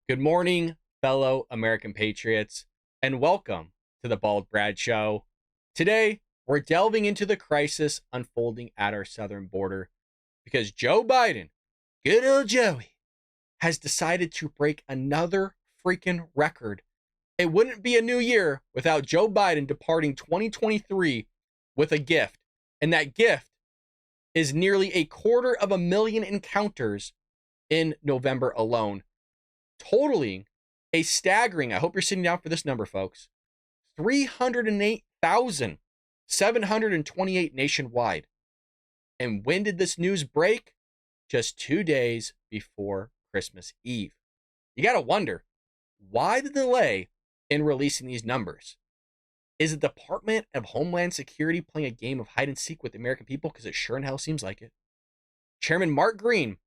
Good morning, fellow American patriots, and welcome to the Bald Brad Show. Today, we're delving into the crisis unfolding at our southern border because Joe Biden, good old Joey, has decided to break another freaking record. It wouldn't be a new year without Joe Biden departing 2023 with a gift, and that gift is nearly 250,000 encounters in November alone, totaling a staggering, I hope you're sitting down for this number, folks, 308,728 nationwide. And when did this news break? Just 2 days before Christmas Eve. You got to wonder, why the delay in releasing these numbers? Is the Department of Homeland Security playing a game of hide and seek with the American people? Because it sure in hell seems like it. Chairman Mark Green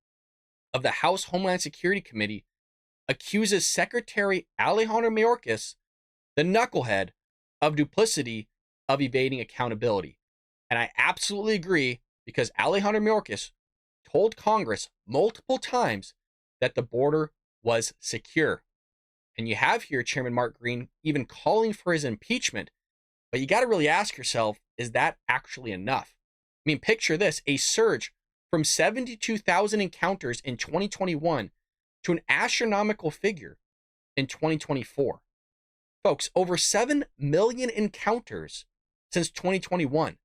of the House Homeland Security Committee accuses Secretary Alejandro Mayorkas, the knucklehead, of duplicity of evading accountability. And I absolutely agree, because Alejandro Mayorkas told Congress multiple times that the border was secure. And you have here Chairman Mark Green even calling for his impeachment. But you got to really ask yourself, is that actually enough? I mean, picture this, a surge from 72,000 encounters in 2021 to an astronomical figure in 2024. Folks, over 7 million encounters since 2021.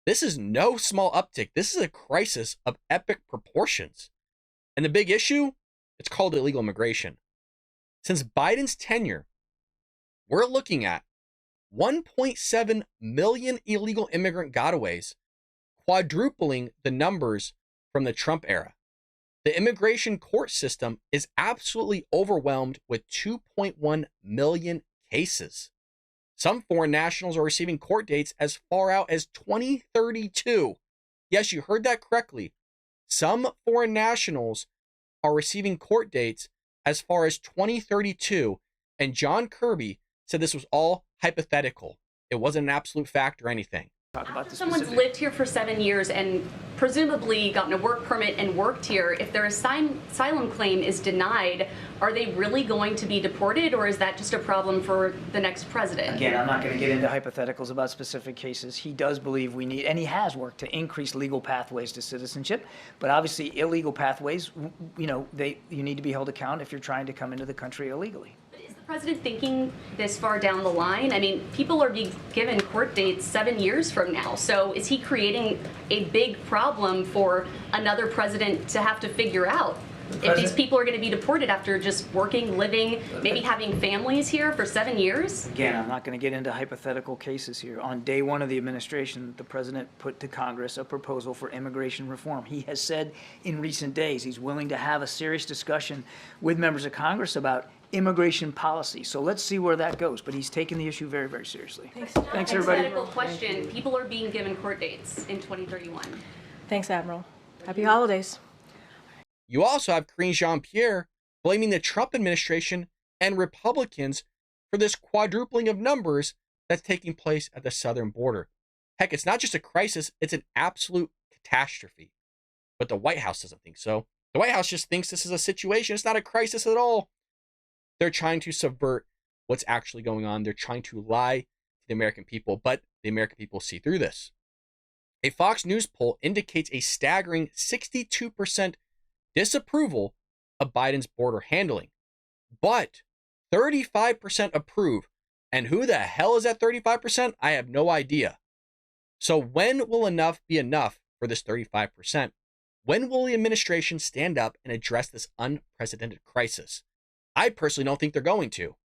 This is no small uptick. This is a crisis of epic proportions. And the big issue, it's called illegal immigration. Since Biden's tenure, we're looking at 1.7 million illegal immigrant gotaways, quadrupling the numbers from the Trump era. The immigration court system is absolutely overwhelmed with 2.1 million cases. Some foreign nationals are receiving court dates as far out as 2032. Yes, you heard that correctly. Some foreign nationals are receiving court dates as far as 2032, and John Kirby said this was all hypothetical. It wasn't an absolute fact or anything. After someone's lived here for 7 years and presumably gotten a work permit and worked here, if their asylum claim is denied, are they really going to be deported, or is that just a problem for the next president? Again, I'm not going to get into hypotheticals about specific cases. He does believe we need, and he has worked to increase legal pathways to citizenship, but obviously illegal pathways, you need to be held accountable if you're trying to come into the country illegally. Is the president thinking this far down the line? I mean, people are being given court dates 7 years from now. So is he creating a big problem for another president to have to figure out if these people are going to be deported after just working, living, maybe having families here for 7 years? Again, I'm not going to get into hypothetical cases here. On day one of the administration, the president put to Congress a proposal for immigration reform. He has said in recent days he's willing to have a serious discussion with members of Congress about immigration policy. So let's see where that goes. But he's taken the issue very, very seriously. Thanks everybody. Hypothetical question. People are being given court dates in 2031. Thanks, Admiral. Happy holidays. You also have Karine Jean-Pierre blaming the Trump administration and Republicans for this quadrupling of numbers that's taking place at the southern border. Heck, it's not just a crisis, it's an absolute catastrophe. But the White House doesn't think so. The White House just thinks this is a situation. It's not a crisis at all. They're trying to subvert what's actually going on. They're trying to lie to the American people, but the American people see through this. A Fox News poll indicates a staggering 62% disapproval of Biden's border handling, but 35% approve. And who the hell is that 35%? I have no idea. So when will enough be enough for this 35%? When will the administration stand up and address this unprecedented crisis? I personally don't think they're going to,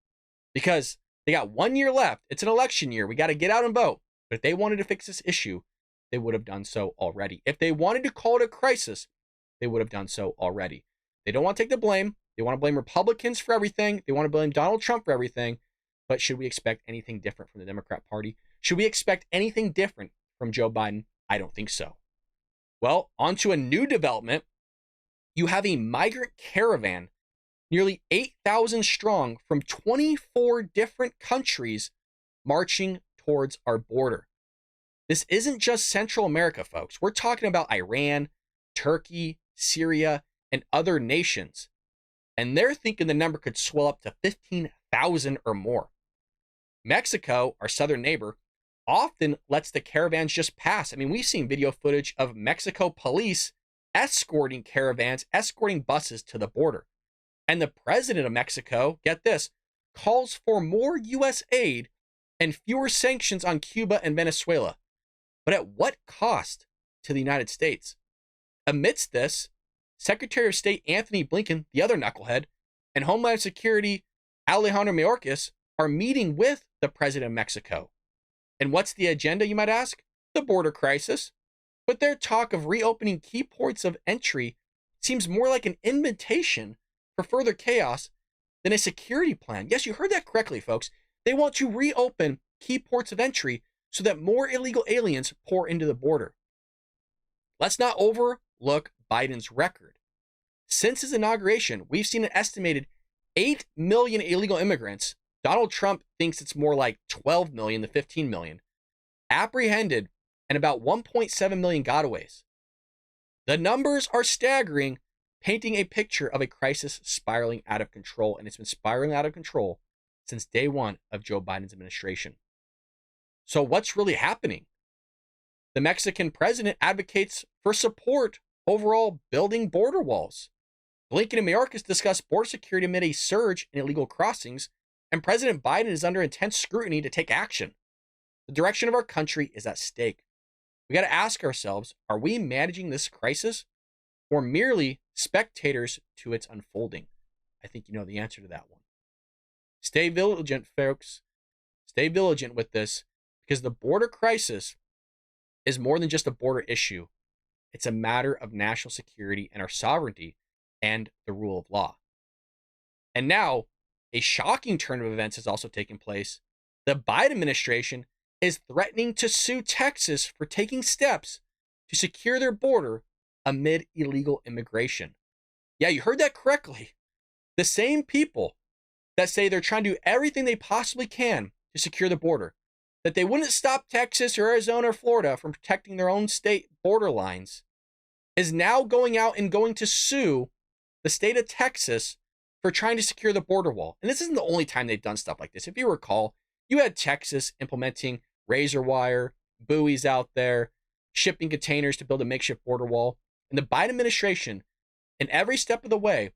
because they got 1 year left. It's an election year. We got to get out and vote. But if they wanted to fix this issue, they would have done so already. If they wanted to call it a crisis, they would have done so already. They don't want to take the blame. They want to blame Republicans for everything. They want to blame Donald Trump for everything. But should we expect anything different from the Democrat Party? Should we expect anything different from Joe Biden? I don't think so. Well, on to a new development. You have a migrant caravan, nearly 8,000 strong, from 24 different countries marching towards our border. This isn't just Central America, folks. We're talking about Iran, Turkey, Syria, and other nations. and they're thinking the number could swell up to 15,000 or more. Mexico, our southern neighbor, often lets the caravans just pass. I mean, we've seen video footage of Mexico police escorting caravans, escorting buses to the border. And the president of Mexico, get this, calls for more U.S. aid and fewer sanctions on Cuba and Venezuela. But at what cost to the United States? Amidst this, Secretary of State Anthony Blinken, the other knucklehead, and Homeland Security Alejandro Mayorkas are meeting with the president of Mexico. And what's the agenda, you might ask? The border crisis. But their talk of reopening key ports of entry seems more like an invitation for further chaos than a security plan. Yes, you heard that correctly, folks. They want to reopen key ports of entry so that more illegal aliens pour into the border. Let's not overlook Biden's record. Since his inauguration, we've seen an estimated 8 million illegal immigrants. Donald Trump thinks it's more like 12 million to 15 million apprehended and about 1.7 million gotaways. The numbers are staggering, painting a picture of a crisis spiraling out of control, and it's been spiraling out of control since day one of Joe Biden's administration. So what's really happening? The Mexican president advocates for support overall building border walls. Blinken and Mayorkas discuss border security amid a surge in illegal crossings, and President Biden is under intense scrutiny to take action. The direction of our country is at stake. We got to ask ourselves, are we managing this crisis or merely spectators to its unfolding? I think you know the answer to that one. Stay vigilant, folks. Stay vigilant with this, because the border crisis is more than just a border issue. It's a matter of national security and our sovereignty and the rule of law. And now, a shocking turn of events has also taken place. The Biden administration is threatening to sue Texas for taking steps to secure their border amid illegal immigration. Yeah, you heard that correctly. The same people that say they're trying to do everything they possibly can to secure the border, that they wouldn't stop Texas or Arizona or Florida from protecting their own state border lines, is now going out and going to sue the state of Texas for trying to secure the border wall. And this isn't the only time they've done stuff like this. If you recall, you had Texas implementing razor wire, buoys out there, shipping containers to build a makeshift border wall. And the Biden administration, in every step of the way,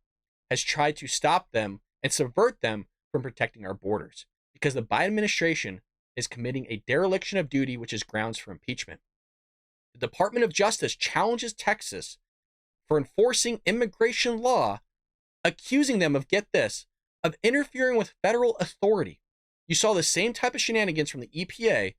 has tried to stop them and subvert them from protecting our borders, because the Biden administration is committing a dereliction of duty, which is grounds for impeachment. The Department of Justice challenges Texas for enforcing immigration law, accusing them of, get this, of interfering with federal authority. You saw the same type of shenanigans from the EPA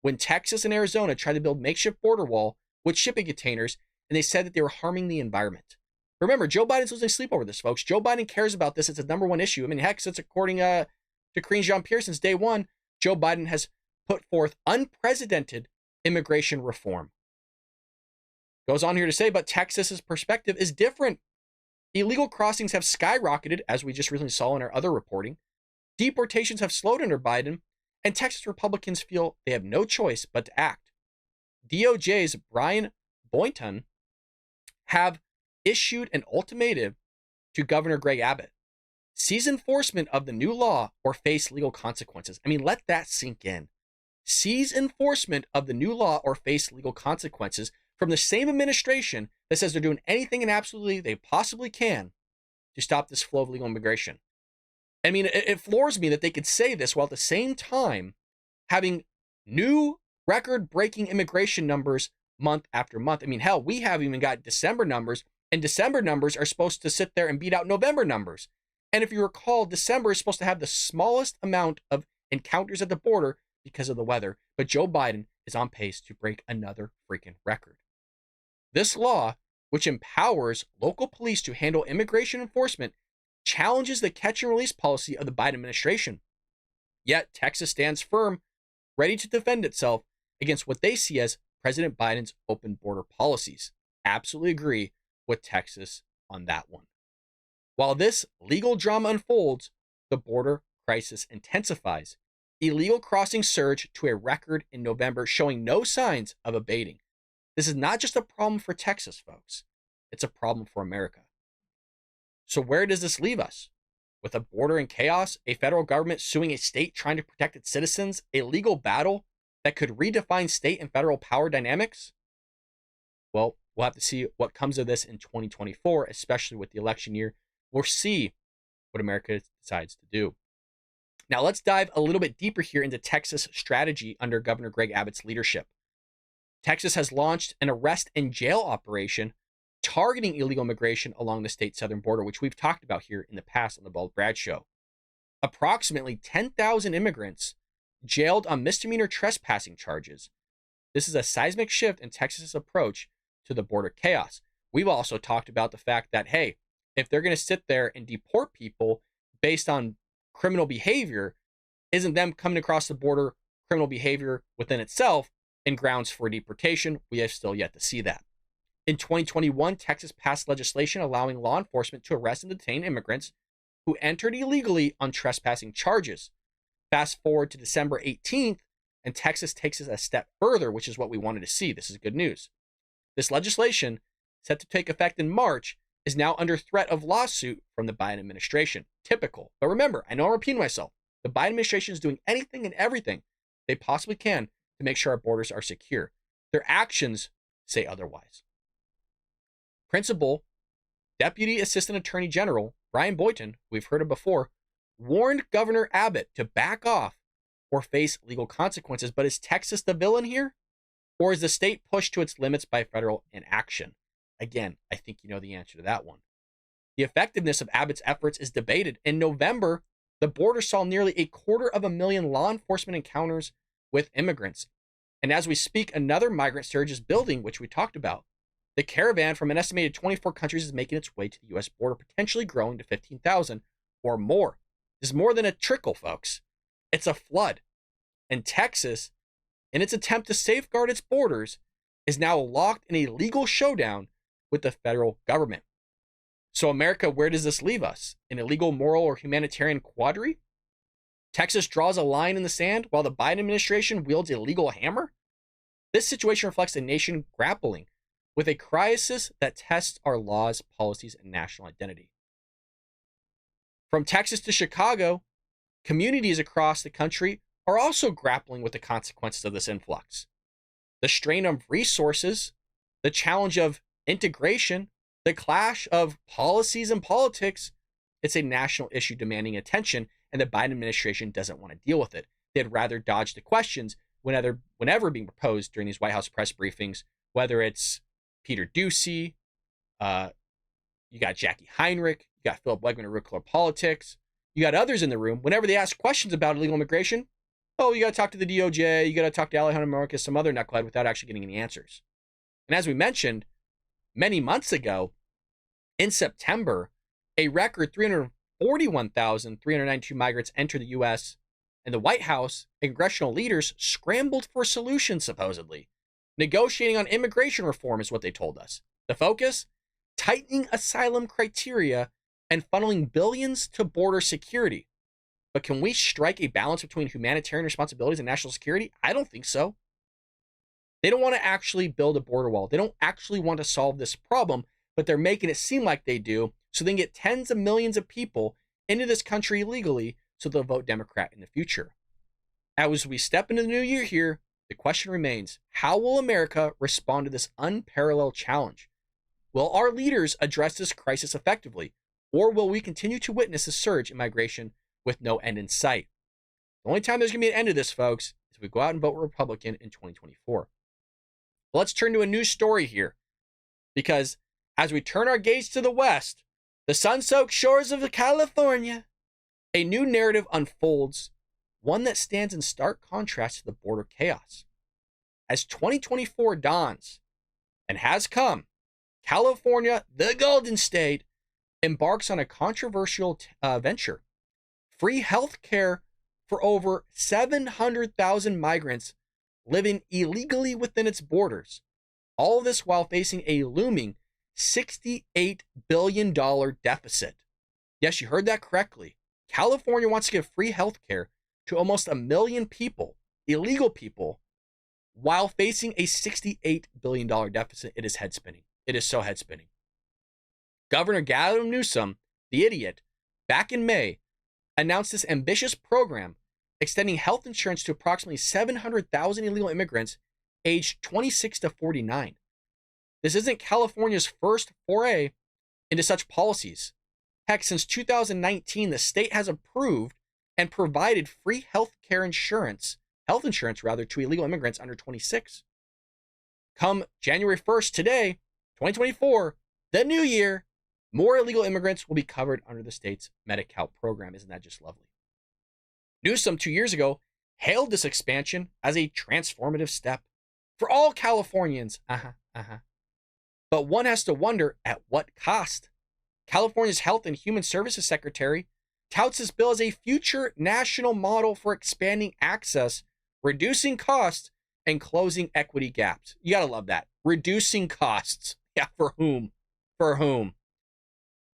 when Texas and Arizona tried to build makeshift border wall with shipping containers, and they said that they were harming the environment. Remember, Joe Biden's losing sleep over this, folks. Joe Biden cares about this. It's a number one issue. I mean, heck, since according to Karine Jean-Pierre, since day one, Joe Biden has put forth unprecedented immigration reform. Goes on here to say, but Texas's perspective is different. Illegal crossings have skyrocketed, as we just recently saw in our other reporting. Deportations have slowed under Biden, and Texas Republicans feel they have no choice but to act. DOJ's Brian Boynton have issued an ultimatum to Governor Greg Abbott. Seize enforcement of the new law or face legal consequences. I mean, let that sink in. Seize enforcement of the new law or face legal consequences from the same administration that says they're doing anything and absolutely they possibly can to stop this flow of illegal immigration. I mean, it floors me that they could say this while at the same time having new record-breaking immigration numbers month after month. I mean, hell, we haven't even got December numbers, and December numbers are supposed to sit there and beat out November numbers. And if you recall, December is supposed to have the smallest amount of encounters at the border because of the weather, but Joe Biden is on pace to break another freaking record. This law, which empowers local police to handle immigration enforcement, challenges the catch and release policy of the Biden administration. Yet Texas stands firm, ready to defend itself against what they see as President Biden's open border policies. Absolutely agree with Texas on that one. While this legal drama unfolds, the border crisis intensifies. Illegal crossings surge to a record in November, showing no signs of abating. This is not just a problem for Texas, folks. It's a problem for America. So where does this leave us? With a border in chaos, a federal government suing a state trying to protect its citizens, a legal battle that could redefine state and federal power dynamics? Well, we'll have to see what comes of this in 2024, especially with the election year. We'll see what America decides to do. Now, let's dive a little bit deeper here into Texas strategy under Governor Greg Abbott's leadership. Texas has launched an arrest and jail operation targeting illegal immigration along the state's southern border, which we've talked about here in the past on the Bald Brad Show. Approximately 10,000 immigrants jailed on misdemeanor trespassing charges. This is a seismic shift in Texas's approach to the border chaos. We've also talked about the fact that, hey, if they're going to sit there and deport people based on criminal behavior, isn't them coming across the border criminal behavior within itself and grounds for deportation? We have still yet to see that. In 2021, Texas passed legislation allowing law enforcement to arrest and detain immigrants who entered illegally on trespassing charges. Fast forward to December 18th, and Texas takes it a step further, which is what we wanted to see. This is good news. This legislation, set to take effect in March, is now under threat of lawsuit from the Biden administration. Typical. But remember, I know I'm repeating myself. The Biden administration is doing anything and everything they possibly can to make sure our borders are secure. Their actions say otherwise. Principal Deputy Assistant Attorney General Brian Boynton, we've heard of before, warned Governor Abbott to back off or face legal consequences. But is Texas the villain here? Or is the state pushed to its limits by federal inaction? Again, I think you know the answer to that one. The effectiveness of Abbott's efforts is debated. In November, the border saw nearly 250,000 law enforcement encounters with immigrants. And as we speak, another migrant surge is building, which we talked about. The caravan from an estimated 24 countries is making its way to the U.S. border, potentially growing to 15,000 or more. This is more than a trickle, folks. It's a flood. And Texas, in its attempt to safeguard its borders, is now locked in a legal showdown with the federal government. So America, where does this leave us? An illegal, moral, or humanitarian quandary? Texas draws a line in the sand while the Biden administration wields a legal hammer? This situation reflects a nation grappling with a crisis that tests our laws, policies, and national identity. From Texas to Chicago, communities across the country are also grappling with the consequences of this influx. The strain of resources, the challenge of integration, the clash of policies and politics, it's a national issue demanding attention, and the Biden administration doesn't want to deal with it. They'd rather dodge the questions whenever being proposed during these White House press briefings, whether it's Peter Doocy, you got Jackie Heinrich, you got Philip Wegman of Real Politics, you got others in the room. Whenever they ask questions about illegal immigration, oh, you got to talk to the DOJ, you got to talk to Alejandro Mayorkas, some other knucklehead, without actually getting any answers. And as we mentioned many months ago, in September, a record 341,392 migrants entered the U.S., and the White House and congressional leaders scrambled for solutions, supposedly. Negotiating on immigration reform is what they told us. The focus? Tightening asylum criteria and funneling billions to border security. But can we strike a balance between humanitarian responsibilities and national security? I don't think so. They don't want to actually build a border wall. They don't actually want to solve this problem, but they're making it seem like they do so they can get tens of millions of people into this country illegally so they'll vote Democrat in the future. As we step into the new year here, the question remains, how will America respond to this unparalleled challenge? Will our leaders address this crisis effectively, or will we continue to witness a surge in migration with no end in sight? The only time there's going to be an end to this, folks, is if we go out and vote Republican in 2024. But let's turn to a new story here, because as we turn our gaze to the west, the sun-soaked shores of California, a new narrative unfolds, one that stands in stark contrast to the border chaos. As 2024 dawns, and has come, California, the Golden State, embarks on a controversial venture. Free health care for over 700,000 migrants living illegally within its borders. All this while facing a looming $68 billion deficit. Yes, you heard that correctly. California wants to give free health care to almost 1 million people, illegal people, while facing a $68 billion deficit. It is head spinning. It is so head spinning. Governor Gavin Newsom the idiot, back in May, announced this ambitious program extending health insurance to approximately 700,000 illegal immigrants aged 26 to 49. This isn't California's first foray into such policies. Heck, since 2019, the state has approved and provided free health insurance to illegal immigrants under 26. Come January 1st, today, 2024, the new year, more illegal immigrants will be covered under the state's Medi-Cal program. Isn't that just lovely? Newsom 2 years ago hailed this expansion as a transformative step for all Californians. But one has to wonder, at what cost? California's Health and Human Services Secretary touts this bill as a future national model for expanding access, reducing costs, and closing equity gaps. You gotta love that. Reducing costs. Yeah, for whom? For whom?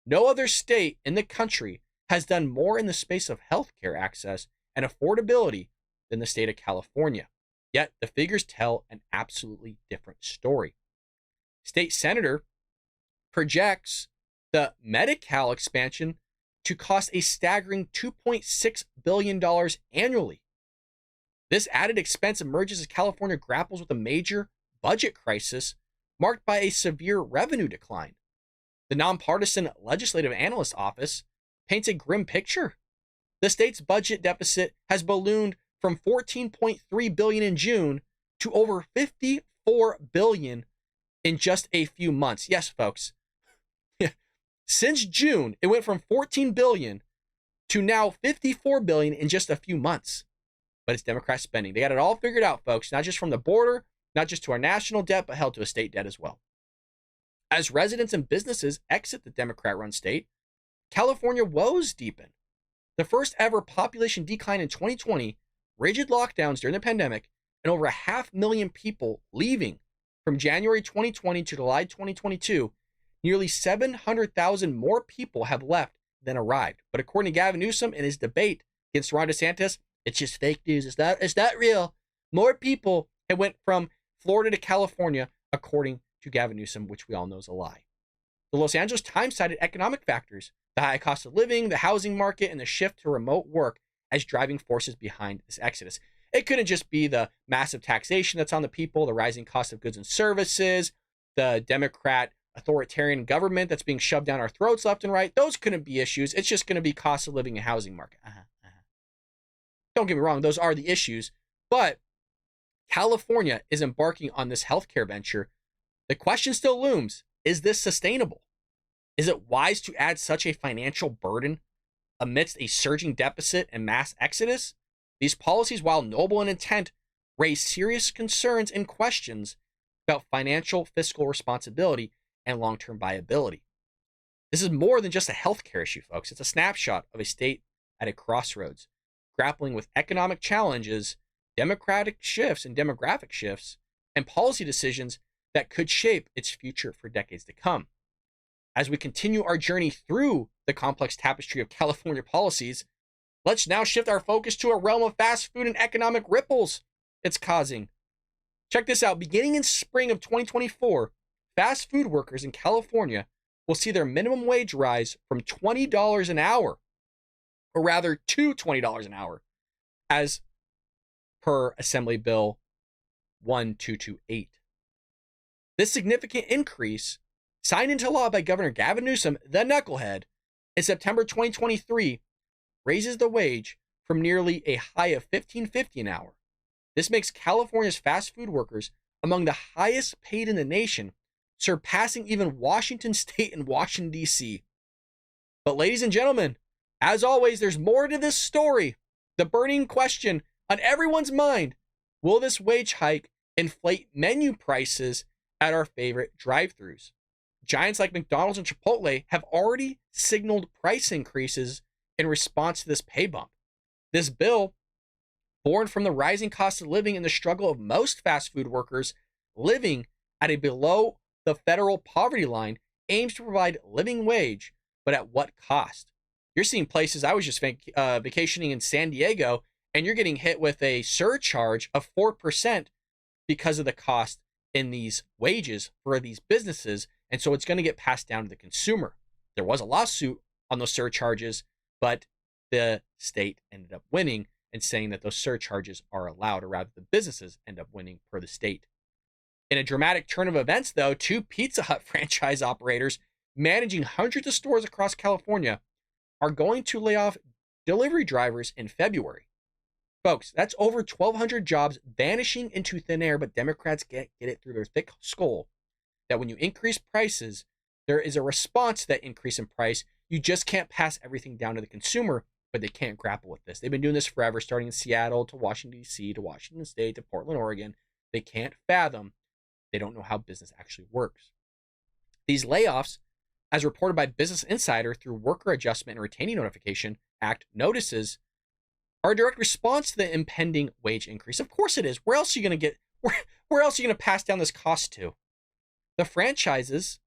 No other state in the country has done more in the space of healthcare access and affordability than the state of California. Yet the figures tell an absolutely different story. State Senator projects the Medi-Cal expansion to cost a staggering $2.6 billion annually. This added expense emerges as California grapples with a major budget crisis marked by a severe revenue decline. The nonpartisan Legislative Analyst Office paints a grim picture. The state's budget deficit has ballooned from $14.3 billion in June to over $54 billion in just a few months. Yes, folks. Since June, it went from $14 billion to now $54 billion in just a few months. But it's Democrat spending. They got it all figured out, folks, not just from the border, not just to our national debt, but held to a state debt as well. As residents and businesses exit the Democrat-run state, California woes deepen. The first ever population decline in 2020, rigid lockdowns during the pandemic, and over 500,000 people leaving from January 2020 to July 2022, nearly 700,000 more people have left than arrived. But according to Gavin Newsom in his debate against Ron DeSantis, it's just fake news. It's not real. More people have went from Florida to California, according to Gavin Newsom, which we all know is a lie. The Los Angeles Times cited economic factors, the high cost of living, the housing market, and the shift to remote work as driving forces behind this exodus. It couldn't just be the massive taxation that's on the people, the rising cost of goods and services, the Democrat authoritarian government that's being shoved down our throats left and right. Those couldn't be issues. It's just going to be cost of living and housing market. Don't get me wrong, those are the issues, but California is embarking on this healthcare venture. The question still looms, is this sustainable? Is it wise to add such a financial burden amidst a surging deficit and mass exodus? These policies, while noble in intent, raise serious concerns and questions about financial fiscal responsibility and long-term viability. This is more than just a healthcare issue, folks. It's a snapshot of a state at a crossroads, grappling with economic challenges, democratic shifts and demographic shifts, and policy decisions that could shape its future for decades to come. As we continue our journey through the complex tapestry of California policies, let's now shift our focus to a realm of fast food and economic ripples it's causing. Check this out. Beginning in spring of 2024, fast food workers in California will see their minimum wage rise from $20 an hour, or rather to $20 an hour, as per Assembly Bill 1228. This significant increase, signed into law by Governor Gavin Newsom, the knucklehead, in September 2023, raises the wage from nearly a high of $15.50 an hour. This makes California's fast food workers among the highest paid in the nation, surpassing even Washington State and Washington, D.C. But ladies and gentlemen, as always, there's more to this story. The burning question on everyone's mind, will this wage hike inflate menu prices at our favorite drive-thrus? Giants like McDonald's and Chipotle have already signaled price increases in response to this pay bump. This bill, born from the rising cost of living and the struggle of most fast food workers living at a below the federal poverty line, aims to provide living wage, but at what cost? You're seeing places, I was just vacationing in San Diego, and you're getting hit with a surcharge of 4% because of the cost in these wages for these businesses, and so it's going to get passed down to the consumer. There was a lawsuit on those surcharges, but the state ended up winning and saying that those surcharges are allowed, or rather the businesses end up winning per the state. In a dramatic turn of events, though, 2 Pizza Hut franchise operators managing hundreds of stores across California are going to lay off delivery drivers in February. Folks, that's over 1,200 jobs vanishing into thin air, but Democrats get it through their thick skull that when you increase prices, there is a response to that increase in price. You just can't pass everything down to the consumer, but they can't grapple with this. They've been doing this forever, starting in Seattle to Washington, D.C., to Washington State, to Portland, Oregon. They can't fathom. They don't know how business actually works. These layoffs, as reported by Business Insider through Worker Adjustment and Retaining Notification Act notices, are a direct response to the impending wage increase. Of course it is. Where else are you going to where else are you going to pass down this cost to? The franchise's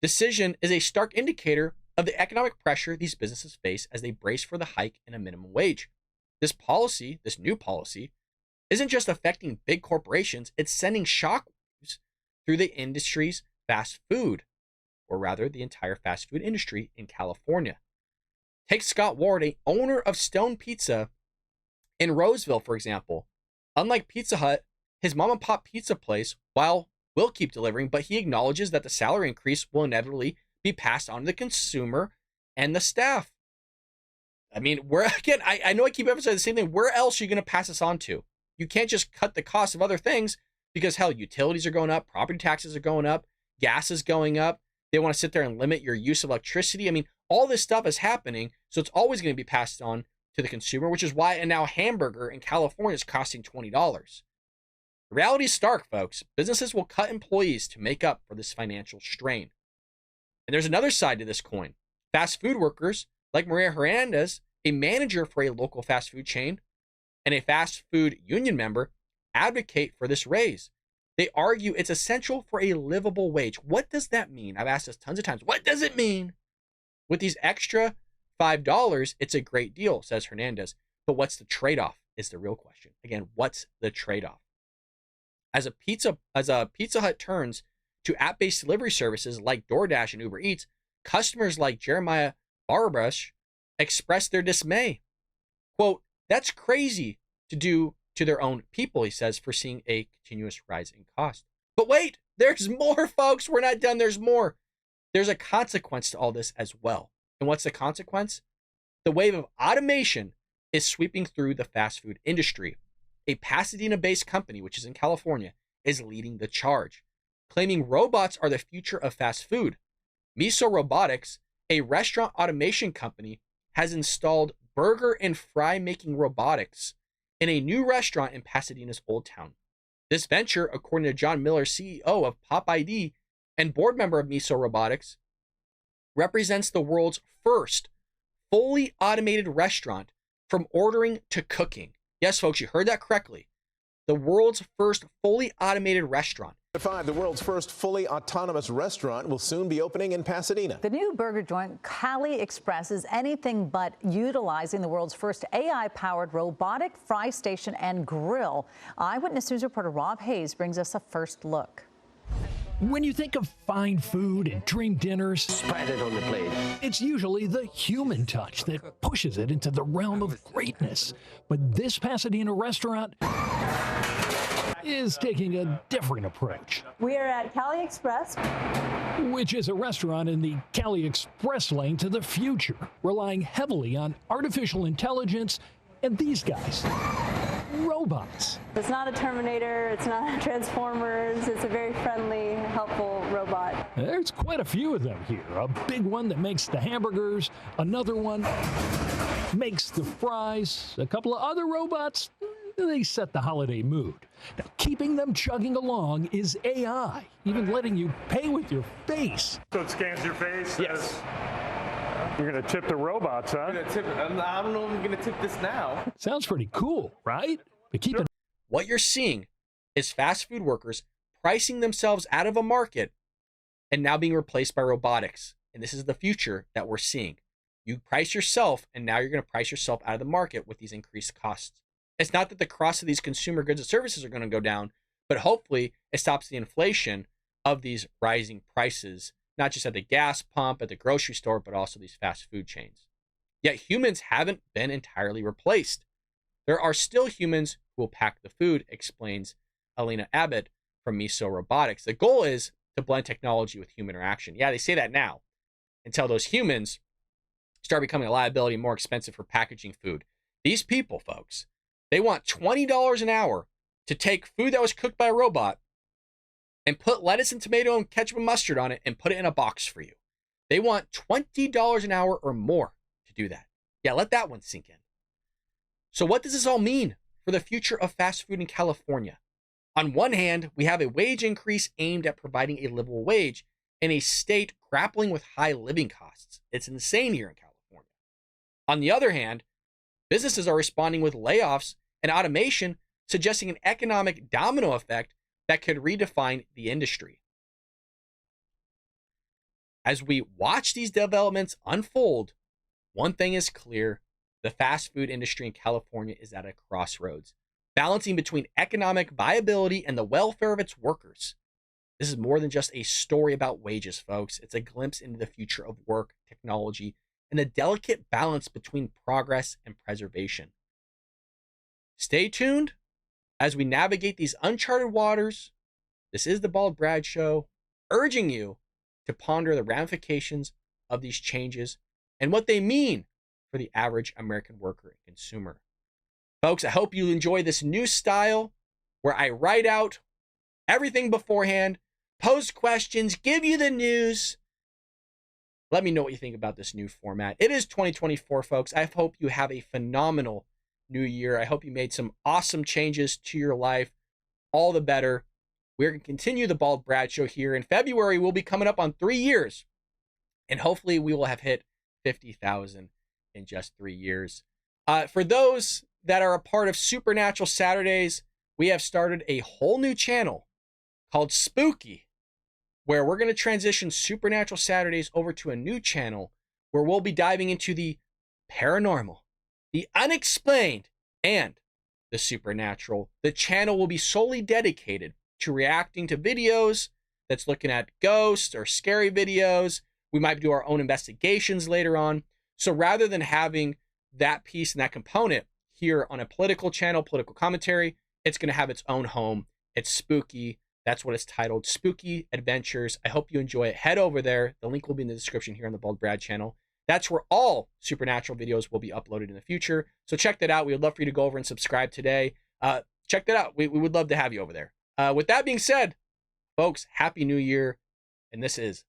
decision is a stark indicator of the economic pressure these businesses face as they brace for the hike in a minimum wage. This new policy, isn't just affecting big corporations, it's sending shockwaves through the industry's fast food, or rather the entire fast food industry in California. Take Scott Ward, a owner of Stone Pizza in Roseville, for example. Unlike Pizza Hut, his mom and pop pizza place, will keep delivering, but he acknowledges that the salary increase will inevitably be passed on to the consumer and the staff. I mean, I know I keep emphasizing the same thing. Where else are you going to pass this on to? You can't just cut the cost of other things because, hell, utilities are going up, property taxes are going up, gas is going up. They want to sit there and limit your use of electricity. I mean, all this stuff is happening, so it's always going to be passed on to the consumer, which is why now a hamburger in California is costing $20. The reality is stark, folks. Businesses will cut employees to make up for this financial strain. And there's another side to this coin. Fast food workers, like Maria Hernandez, a manager for a local fast food chain, and a fast food union member, advocate for this raise. They argue it's essential for a livable wage. What does that mean? I've asked this tons of times. What does it mean? With these extra $5, it's a great deal, says Hernandez. But what's the trade-off is the real question. Again, what's the trade-off? As a Pizza Hut turns to app-based delivery services like DoorDash and Uber Eats, customers like Jeremiah Barbrush express their dismay. Quote, "That's crazy to do to their own people," he says, for seeing a continuous rise in cost. But wait, there's more, folks. We're not done. There's more. There's a consequence to all this as well. And what's the consequence? The wave of automation is sweeping through the fast food industry. A Pasadena-based company, which is in California, is leading the charge, claiming robots are the future of fast food. Miso Robotics, a restaurant automation company, has installed burger and fry making robotics in a new restaurant in Pasadena's Old Town. This venture, according to John Miller, CEO of Pop ID and board member of Miso Robotics, represents the world's first fully automated restaurant from ordering to cooking. Yes, folks, you heard that correctly. The world's first fully automated restaurant. The world's first fully autonomous restaurant will soon be opening in Pasadena. The new burger joint, Cali Express, is anything but utilizing the world's first AI-powered robotic fry station and grill. Eyewitness News reporter Rob Hayes brings us a first look. When you think of fine food and dream dinners, spread it on the plate. It's usually the human touch that pushes it into the realm of greatness. But this Pasadena restaurant is taking a different approach. We are at Cali Express, which is a restaurant in the Cali Express lane to the future, relying heavily on artificial intelligence and these guys, robots. It's not a Terminator, it's not a Transformers, it's a very friendly, helpful robot. There's quite a few of them here. A big one that makes the hamburgers, another one makes the fries, a couple of other robots, they set the holiday mood. Now, keeping them chugging along is AI, even letting you pay with your face. So it scans your face? Yes. You're going to tip the robots, huh? I don't know if I'm going to tip this now. Sounds pretty cool, right? But keep it. What you're seeing is fast food workers pricing themselves out of a market and now being replaced by robotics. And this is the future that we're seeing. You price yourself, and now you're going to price yourself out of the market with these increased costs. It's not that the cost of these consumer goods and services are going to go down, but hopefully it stops the inflation of these rising prices not just at the gas pump, at the grocery store, but also these fast food chains. Yet humans haven't been entirely replaced. There are still humans who will pack the food, explains Alina Abbott from Miso Robotics. The goal is to blend technology with human interaction. Yeah, they say that now, until those humans start becoming a liability and more expensive for packaging food. These people, folks, they want $20 an hour to take food that was cooked by a robot and put lettuce and tomato and ketchup and mustard on it and put it in a box for you. They want $20 an hour or more to do that. Yeah, let that one sink in. So what does this all mean for the future of fast food in California? On one hand, we have a wage increase aimed at providing a livable wage in a state grappling with high living costs. It's insane here in California. On the other hand, businesses are responding with layoffs and automation, suggesting an economic domino effect that could redefine the industry. As we watch these developments unfold, one thing is clear: the fast food industry in California is at a crossroads, balancing between economic viability and the welfare of its workers. This is more than just a story about wages, folks. It's a glimpse into the future of work, technology, and the delicate balance between progress and preservation. Stay tuned as we navigate these uncharted waters. This is the Bald Brad Show, urging you to ponder the ramifications of these changes and what they mean for the average American worker and consumer. Folks, I hope you enjoy this new style where I write out everything beforehand, pose questions, give you the news. Let me know what you think about this new format. It is 2024, folks. I hope you have a phenomenal new year. I hope you made some awesome changes to your life. All the better. We're going to continue the Bald Brad Show here. In February, we'll be coming up on 3 years. And hopefully we will have hit 50,000 in just 3 years. For those that are a part of Supernatural Saturdays, we have started a whole new channel called Spooky, where we're going to transition Supernatural Saturdays over to a new channel where we'll be diving into the paranormal, the unexplained, and the supernatural. The channel will be solely dedicated to reacting to videos that's looking at ghosts or scary videos. We might do our own investigations later on. So rather than having that piece and that component here on a political channel, political commentary, it's going to have its own home. It's Spooky. That's what it's titled, Spooky Adventures. I hope you enjoy it. Head over there. The link will be in the description here on the Bald Brad channel. That's where all supernatural videos will be uploaded in the future. So check that out. We would love for you to go over and subscribe today. Check that out. We would love to have you over there. With that being said, folks, Happy New Year. And this is